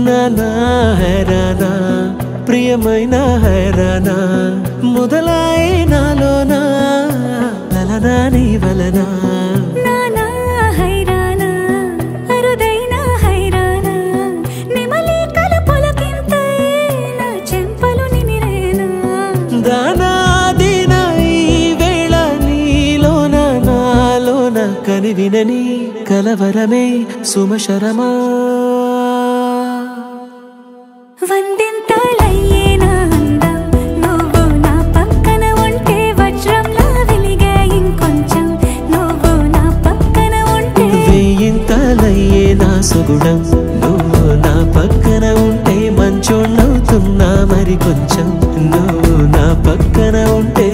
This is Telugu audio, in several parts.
నానా హైరానా ప్రియమైన హైరానా మొదలై నాలోనా లలనా నీ వలనా నానా హైరానా అరుదైన హైరానా నిమలి కలపులకింతై నా చెంపలు నిమిరేనా దానా దినా ఈ వేళ నీలోన నాలోన కనివినని కలవరమే సుమశరమా వందింతలయ్యేనా అందం నువ్వు నా పక్కన ఉంటే వజ్రంలా వెలిగే ఇంకొంచెం నువ్వు నా పక్కన ఉంటే వెయ్యింతలయ్యేనా సుగుణం నువ్వు నా పక్కన ఉంటే మంచోణ్ణవుతున్నా మరి కొంచెం నువ్వు నా పక్కన ఉంటే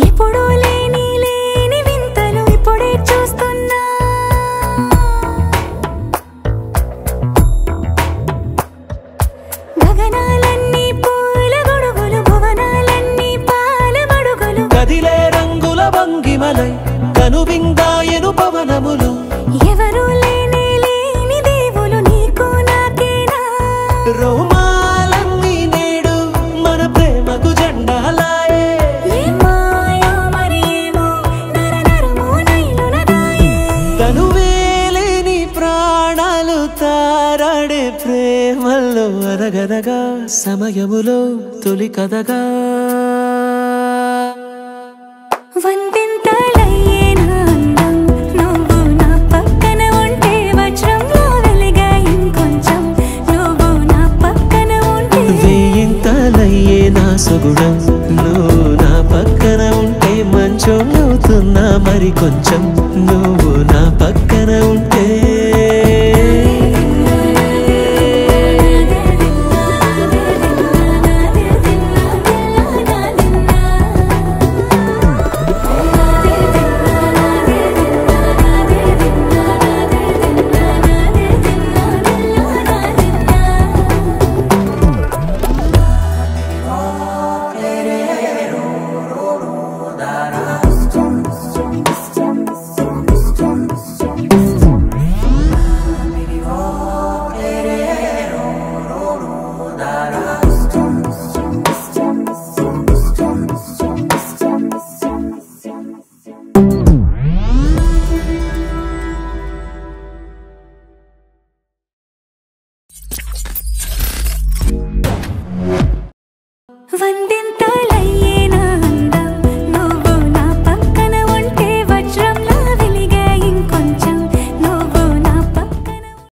ఎప్పుడూ లేని వింతలు ఇప్పుడే చూస్తున్నా గగనాలన్నీ పూల గొడుగులు భువనాలన్నీ పాల మడుగులు కదిలే రంగుల భంగిమలై కనువిందాయను పవనములు ఎవరూ లేని దేవులు నీకు నాకేనా రోమాలన్నీ నేడు మన ప్రేమకు జెండాలాయే ఏమాయో మరేమో నరనరమో నైలునదాయే తనువేలేని ప్రాణాలు తారాడే ప్రేమల్లో అనగనగా సమయములో తొలి కథగా వందింతలయ్యేనా అందం నువ్వు నా పక్కన ఉంటే వజ్రంలా వెలిగే ఇంకొంచెం నువ్వు నా పక్కన ఉంటే వెయ్యింతలయ్యేనా సుగుణం నువ్వు నా పక్కన ఉంటే మంచోణ్ణవుతున్నా మరి కొంచెం